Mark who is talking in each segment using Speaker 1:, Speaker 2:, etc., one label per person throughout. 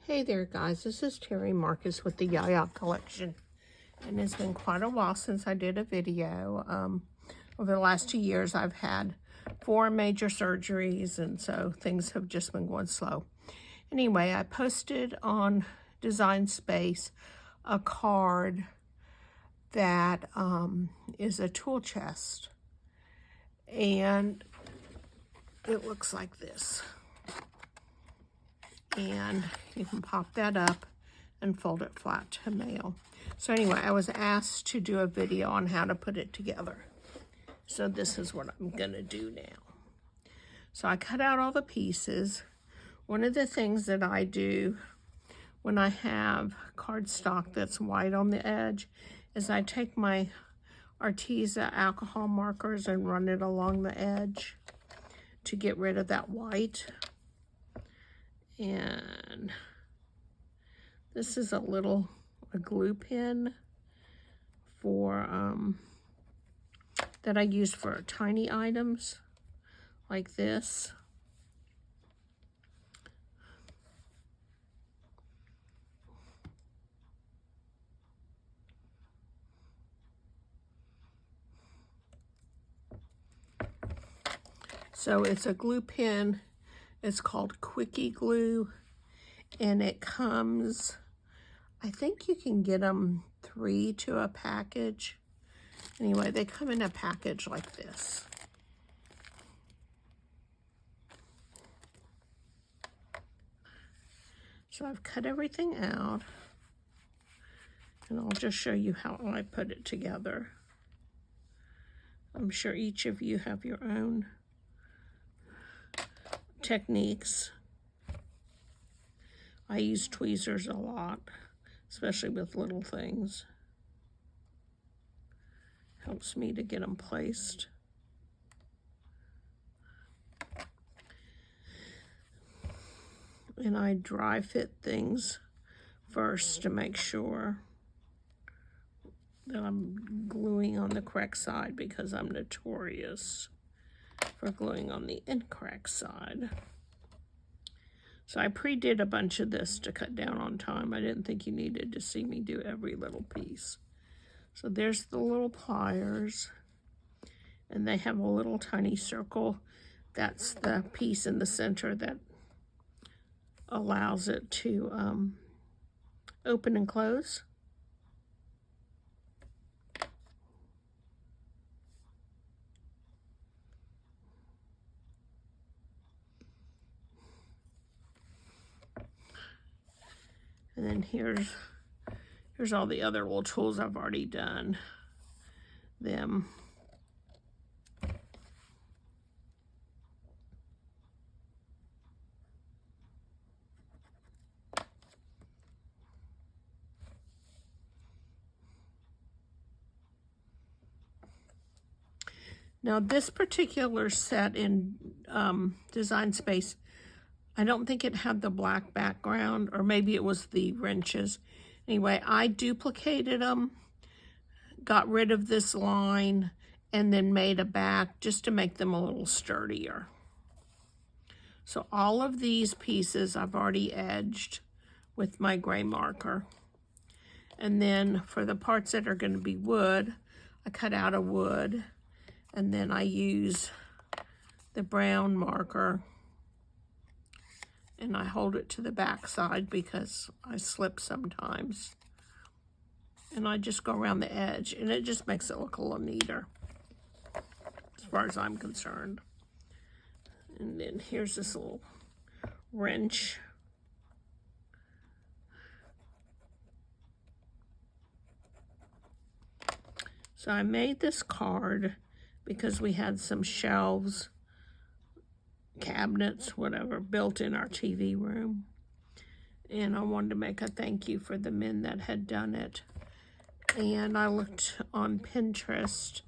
Speaker 1: Hey there guys, this is Terry Marcus with the Yaya Collection, and it's been quite a while since I did a video. Over the last 2 years I've had 4 major surgeries, and so things have just been going slow. Anyway, I posted on Design Space a card that is a tool chest, and it looks like this. And you can pop that up and fold it flat to mail. So anyway, I was asked to do a video on how to put it together. So this is what I'm gonna do now. So I cut out all the pieces. One of the things that I do when I have cardstock that's white on the edge is I take my Arteza alcohol markers and run it along the edge to get rid of that white. And this is a glue pen for that I use for tiny items like this. So it's a glue pen. It's called Cricut glue, and it comes, I think you can get them 3 to a package. Anyway, they come in a package like this. So I've cut everything out, and I'll just show you how I put it together. I'm sure each of you have your own techniques. I use tweezers a lot, especially with little things. Helps me to get them placed. And I dry fit things first to make sure that I'm gluing on the correct side, because I'm notorious for gluing on the incorrect side. So I pre-did a bunch of this to cut down on time. I didn't think you needed to see me do every little piece. So there's the little pliers, and they have a little tiny circle. That's the piece in the center that allows it to open and close. And then here's all the other little tools I've already done them. Now this particular set in Design Space, I don't think it had the black background, or maybe it was the wrenches. Anyway, I duplicated them, got rid of this line, and then made a back just to make them a little sturdier. So all of these pieces I've already edged with my gray marker. And then for the parts that are going to be wood, I cut out a wood, and then I use the brown marker, and I hold it to the back side because I slip sometimes. And I just go around the edge, and it just makes it look a little neater, as far as I'm concerned. And then here's this little wrench. So I made this card because we had some shelves, cabinets, whatever, built in our TV room. And I wanted to make a thank you for the men that had done it. And I looked on Pinterest,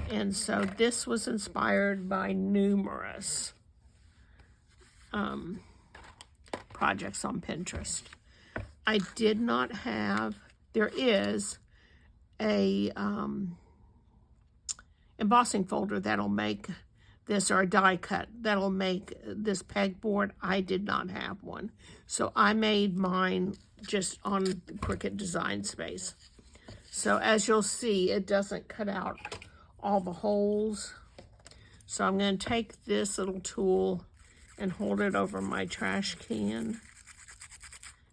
Speaker 1: and so this was inspired by numerous projects on Pinterest. I did not have, there is a embossing folder this or a die cut that'll make this pegboard. I did not have one. So I made mine just on the Cricut Design Space. So as you'll see, it doesn't cut out all the holes. So I'm going to take this little tool and hold it over my trash can.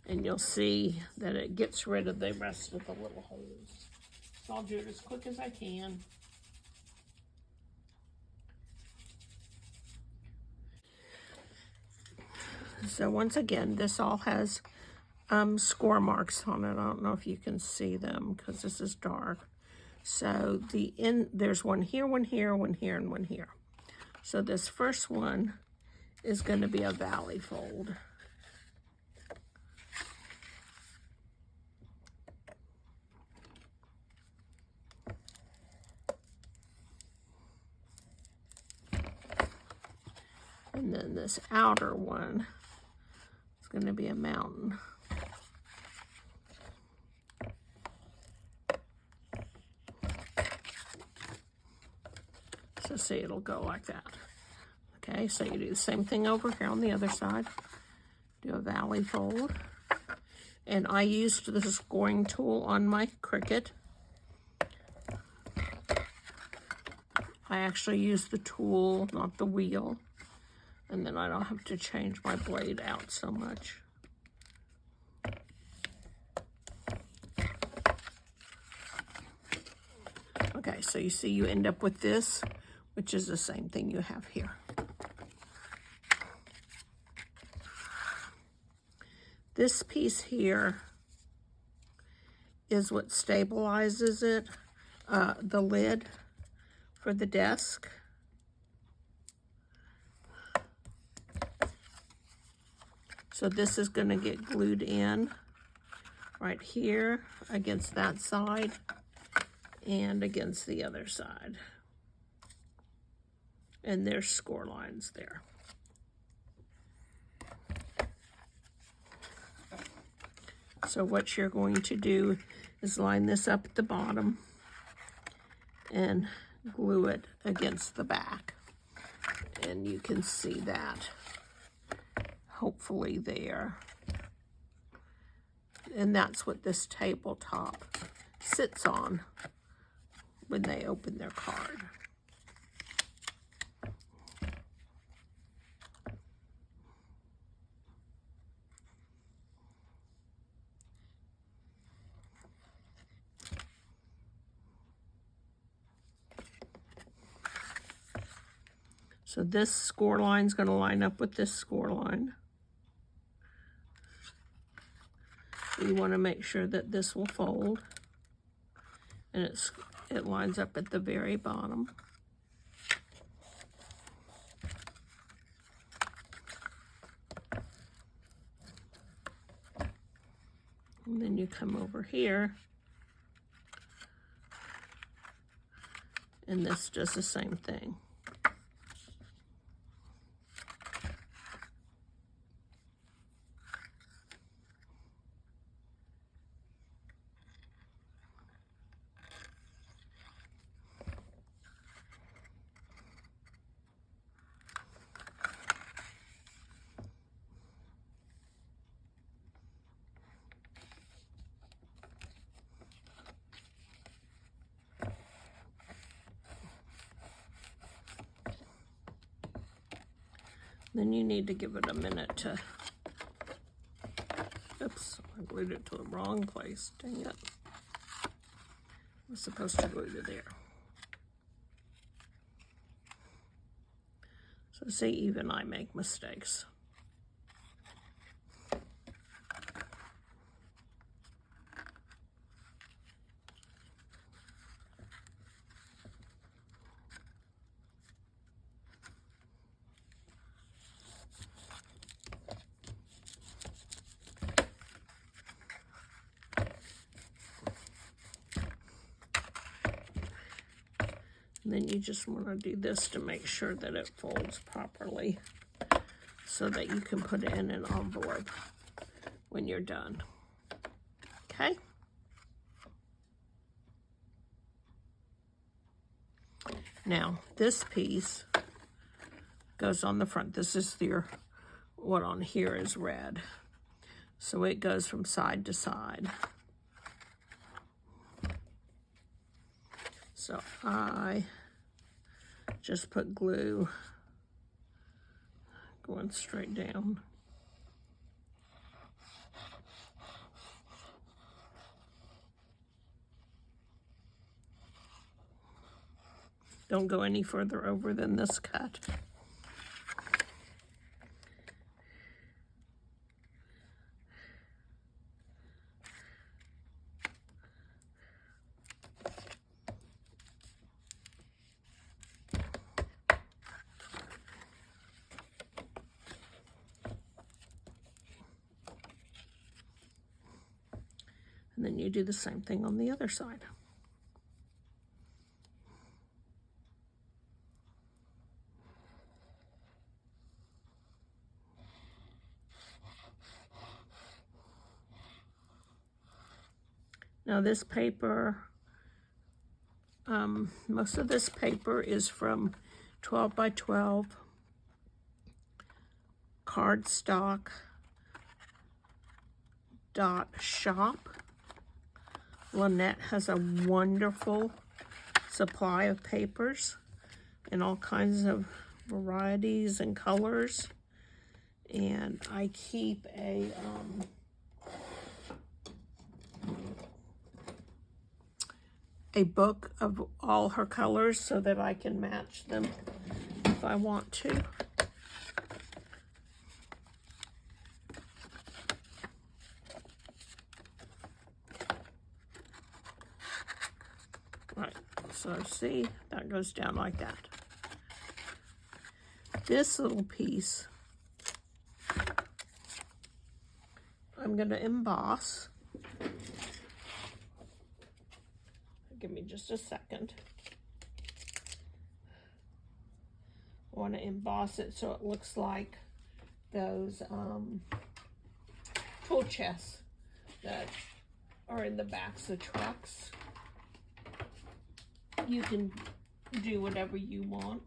Speaker 1: And you'll see that it gets rid of the rest of the little holes. So I'll do it as quick as I can. So once again, this all has score marks on it. I don't know if you can see them because this is dark. So there's one here, one here, one here, and one here. So this first one is going to be a valley fold. And then this outer one is going to be a mountain. So see, it'll go like that. Okay, so you do the same thing over here on the other side. Do a valley fold. And I used the scoring tool on my Cricut. I actually used the tool, not the wheel. And then I don't have to change my blade out so much. Okay, so you see you end up with this, which is the same thing you have here. This piece here is what stabilizes it, the lid for the desk. So this is going to get glued in right here against that side and against the other side. And there's score lines there. So what you're going to do is line this up at the bottom and glue it against the back. And you can see that hopefully there. And that's what this tabletop sits on when they open their card. So this score line is going to line up with this score line. You want to make sure that this will fold, and it lines up at the very bottom. And then you come over here, and this does the same thing. Then you need to give it a minute to, oops, I glued it to the wrong place, dang it. I was supposed to glue it there. So see, even I make mistakes. And then you just want to do this to make sure that it folds properly so that you can put it in an envelope when you're done. Okay? Now, this piece goes on the front. This is your, what on here is red. So it goes from side to side. So I just put glue going straight down. Don't go any further over than this cut. And then you do the same thing on the other side. Now this paper, most of this paper is from 12 by 12 cardstock .shop. Lynette has a wonderful supply of papers in all kinds of varieties and colors. And I keep a book of all her colors so that I can match them if I want to. Right, so see, that goes down like that. This little piece, I'm going to emboss. Give me just a second. I want to emboss it so it looks like those tool chests that are in the backs of trucks. You can do whatever you want.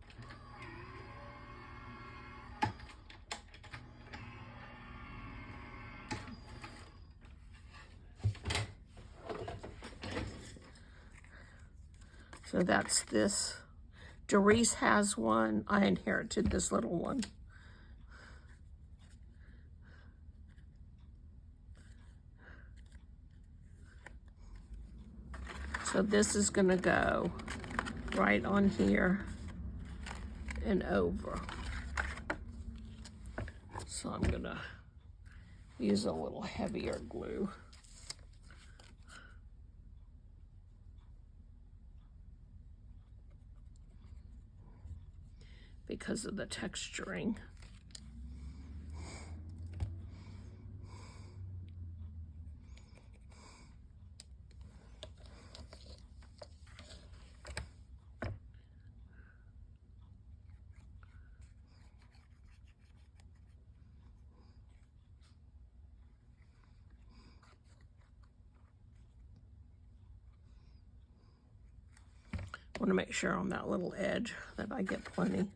Speaker 1: So that's this. Doris has one. I inherited this little one. So this is going to go right on here and over. So I'm going to use a little heavier glue. Because of the texturing. I want to make sure on that little edge that I get plenty.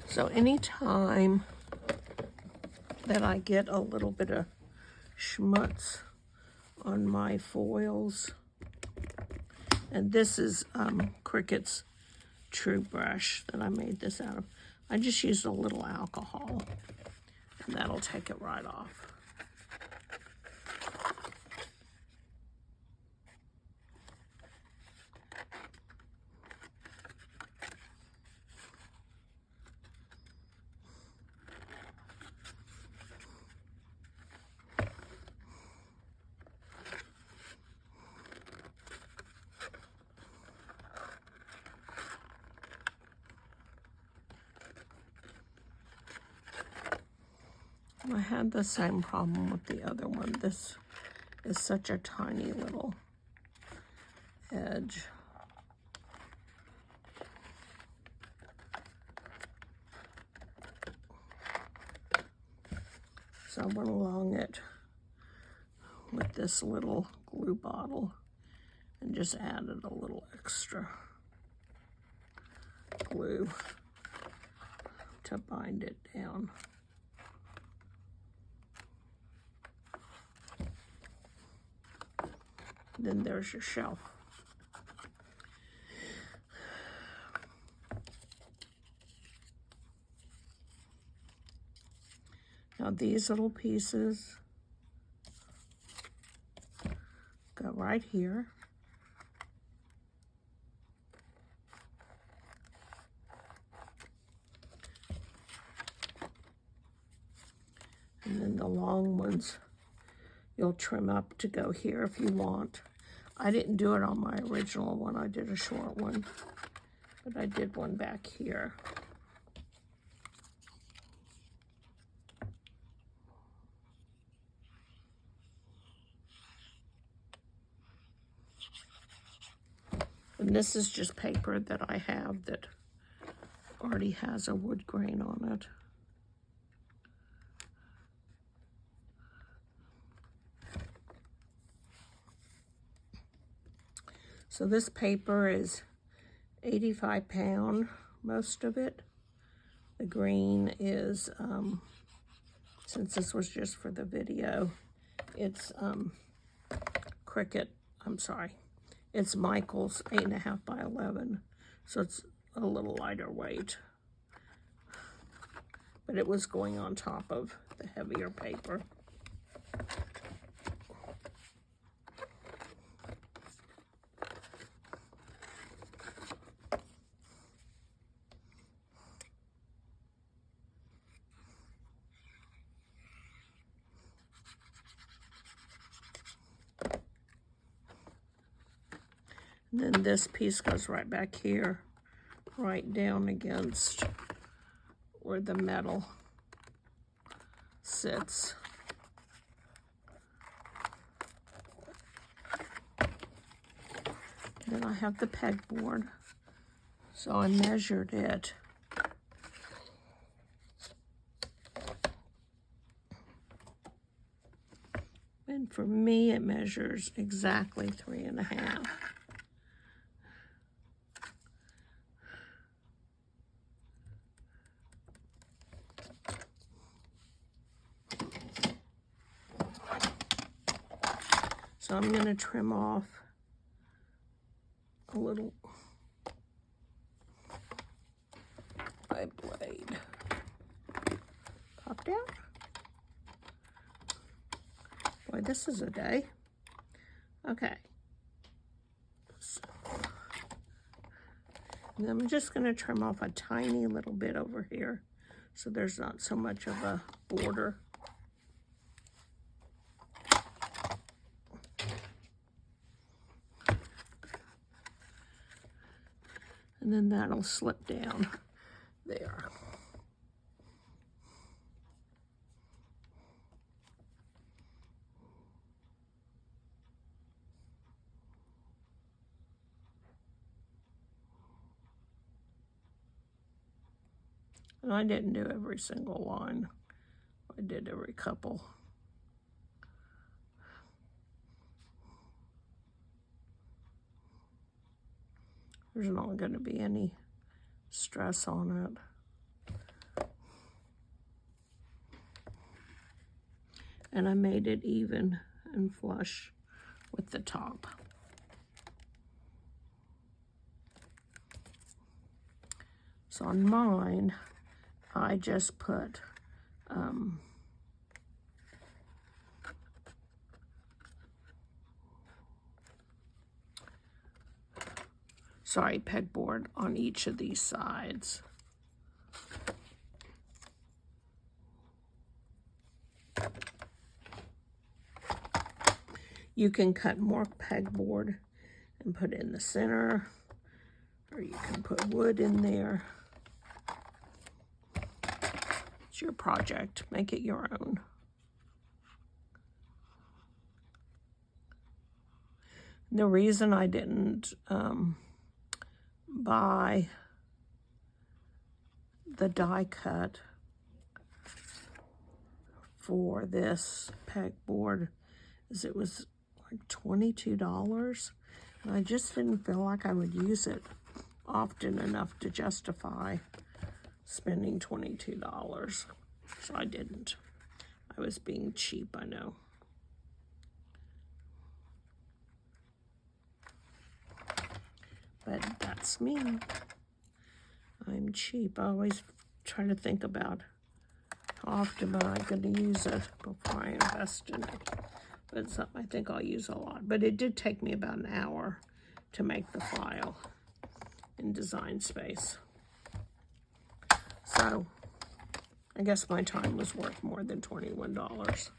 Speaker 1: So anytime that I get a little bit of schmutz on my foils, and this is Cricut's True Brush that I made this out of. I just used a little alcohol, and that'll take it right off. I had the same problem with the other one. This is such a tiny little edge. So I went along it with this little glue bottle and just added a little extra glue to bind it down. Then there's your shelf. Now these little pieces go right here. And then the long ones you'll trim up to go here if you want. I didn't do it on my original one. I did a short one, but I did one back here. And this is just paper that I have that already has a wood grain on it. So this paper is 85 pound, most of it. The green is, since this was just for the video, it's Cricut, I'm sorry. It's Michael's 8.5 by 11, so it's a little lighter weight. But it was going on top of the heavier paper. And then this piece goes right back here, right down against where the metal sits. Then I have the pegboard, so I measured it. And for me, it measures exactly 3.5. So I'm going to trim off a little by blade. Pop down. Boy, this is a day. Okay. So, and I'm just going to trim off a tiny little bit over here so there's not so much of a border. And then that'll slip down there. And I didn't do every single line. I did every couple. There's not going to be any stress on it. And I made it even and flush with the top. So on mine, I just put pegboard on each of these sides. You can cut more pegboard and put it in the center, or you can put wood in there. It's your project. Make it your own. The reason I didn't buy the die cut for this pegboard is it was like $22, and I just didn't feel like I would use it often enough to justify spending $22. So I didn't. I was being cheap, I know. But that's me. I'm cheap. I always try to think about how often am I going to use it before I invest in it. But it's something I think I'll use a lot. But it did take me about an hour to make the file in Design Space. So I guess my time was worth more than $21.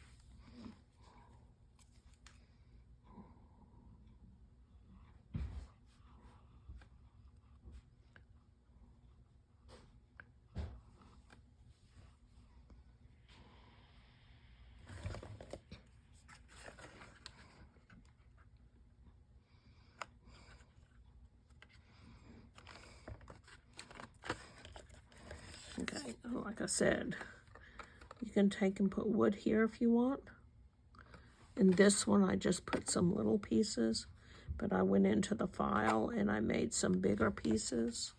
Speaker 1: Okay, like I said, you can take and put wood here if you want. In this one, I just put some little pieces, but I went into the file and I made some bigger pieces.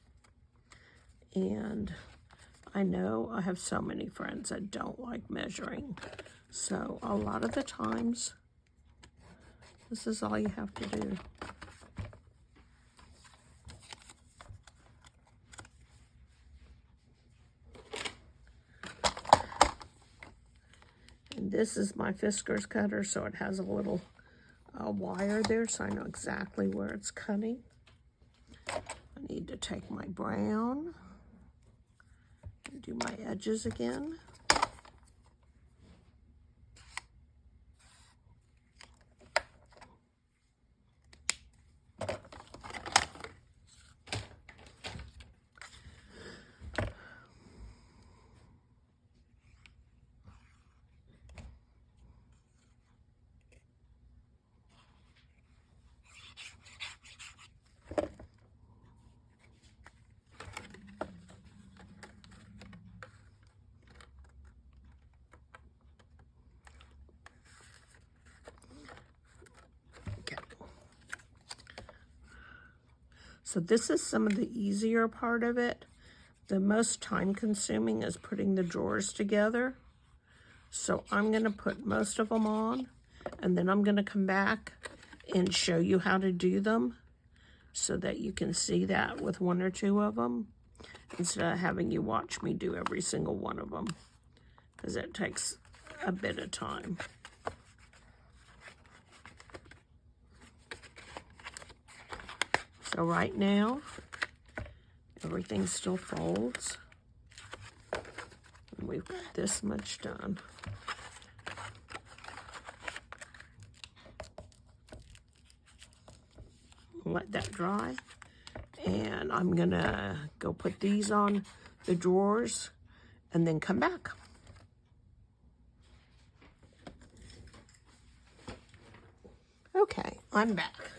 Speaker 1: And I know I have so many friends that don't like measuring. So a lot of the times, this is all you have to do. And this is my Fiskars cutter, so it has a little wire there, so I know exactly where it's cutting. I need to take my brown and do my edges again. So this is some of the easier part of it. The most time consuming is putting the drawers together. So I'm gonna put most of them on, and then I'm gonna come back and show you how to do them so that you can see that with one or two of them instead of having you watch me do every single one of them, because it takes a bit of time. So right now, everything still folds. And we've got this much done. Let that dry. And I'm gonna go put these on the drawers and then come back. Okay, I'm back.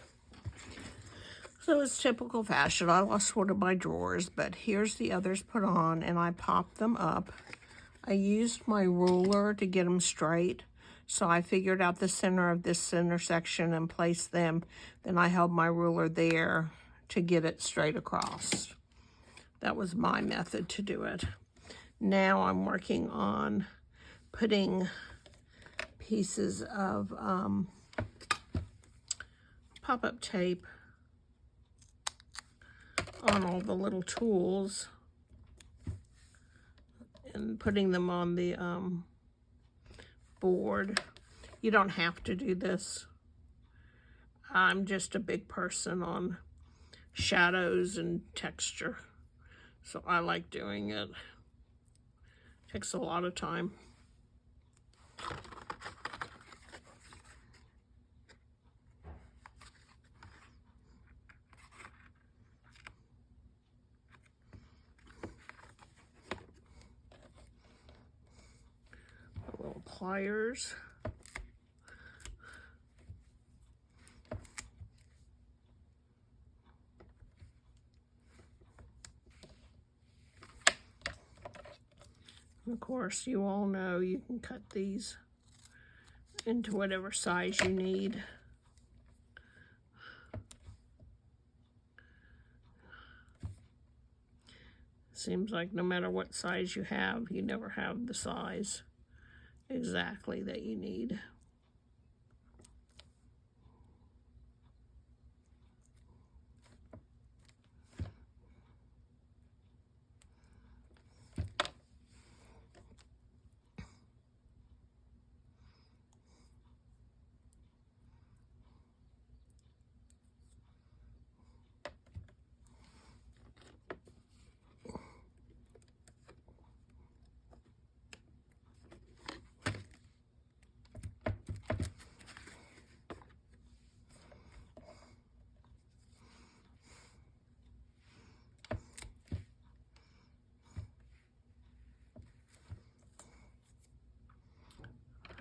Speaker 1: So it's typical fashion. I lost one of my drawers, but here's the others put on, and I popped them up. I used my ruler to get them straight, so I figured out the center of this center section and placed them. Then I held my ruler there to get it straight across. That was my method to do it. Now I'm working on putting pieces of pop-up tape on all the little tools and putting them on the board. You don't have to do this. I'm just a big person on shadows and texture, so I like doing it. Takes a lot of time. pliers. And of course, you all know you can cut these into whatever size you need. Seems like no matter what size you have, you never have the size exactly that you need.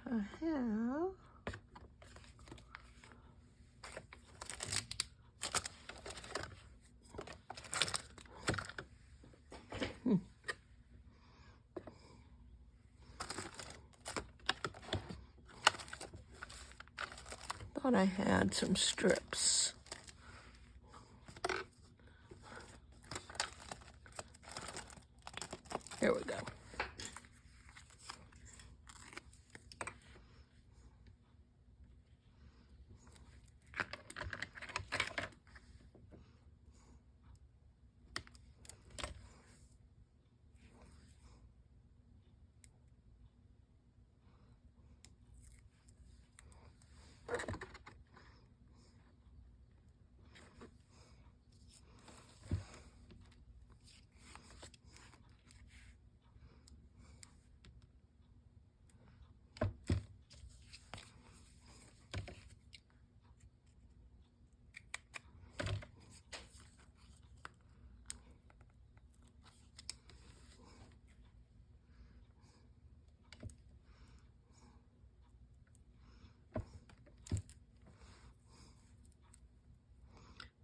Speaker 1: I have thought I had some strips. Here we go.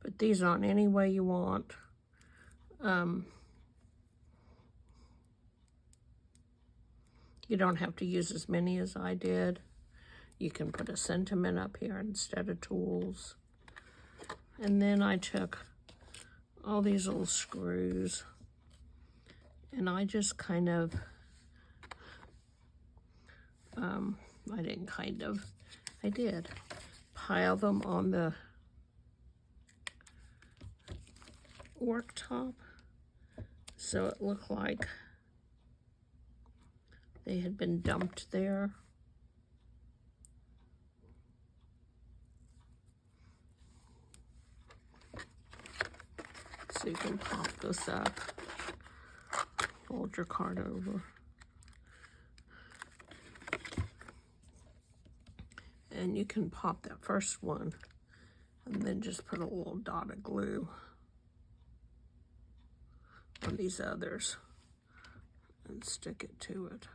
Speaker 1: Put these on any way you want. You don't have to use as many as I did. You can put a sentiment up here instead of tools. And then I took all these little screws and I just kind of, I did pile them on the worktop so it looked like they had been dumped there. So you can pop this up, fold your card over, and you can pop that first one and then just put a little dot of glue on these others and stick it to it.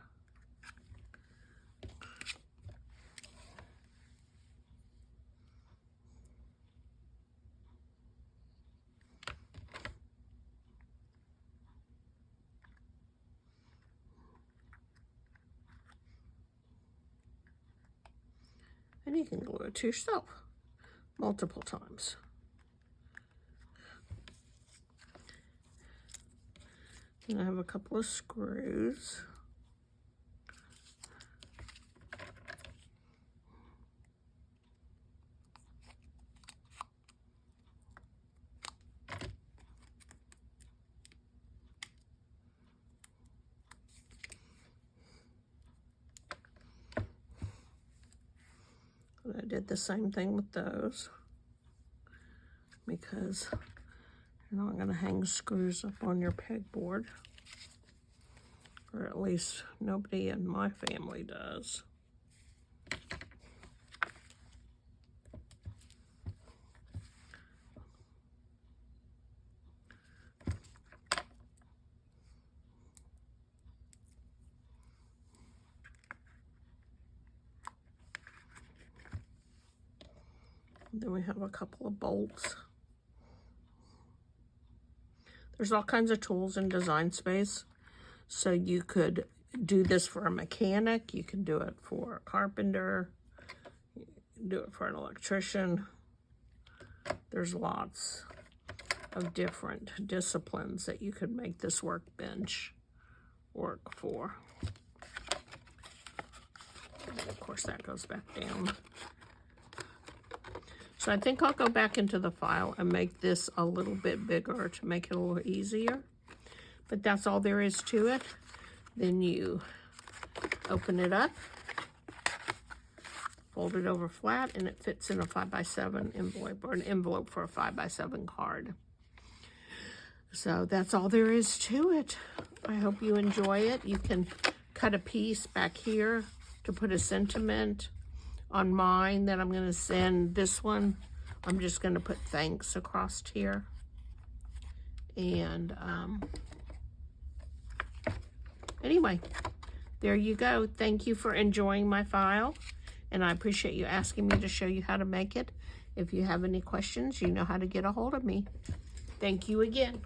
Speaker 1: And you can glue it to yourself multiple times. And I have a couple of screws. And I did the same thing with those because you're not going to hang screws up on your pegboard, or at least nobody in my family does. Then we have a couple of bolts. There's all kinds of tools in Design Space. So you could do this for a mechanic. You can do it for a carpenter. You can do it for an electrician. There's lots of different disciplines that you could make this workbench work for. And of course, that goes back down. So I think I'll go back into the file and make this a little bit bigger to make it a little easier. But that's all there is to it. Then you open it up, fold it over flat, and it fits in a 5x7 envelope, or an envelope for a 5x7 card. So that's all there is to it. I hope you enjoy it. You can cut a piece back here to put a sentiment. On mine that I'm going to send, this one, I'm just going to put thanks across here. And anyway, there you go. Thank you for enjoying my file, and I appreciate you asking me to show you how to make it. If you have any questions, you know how to get a hold of me. Thank you again.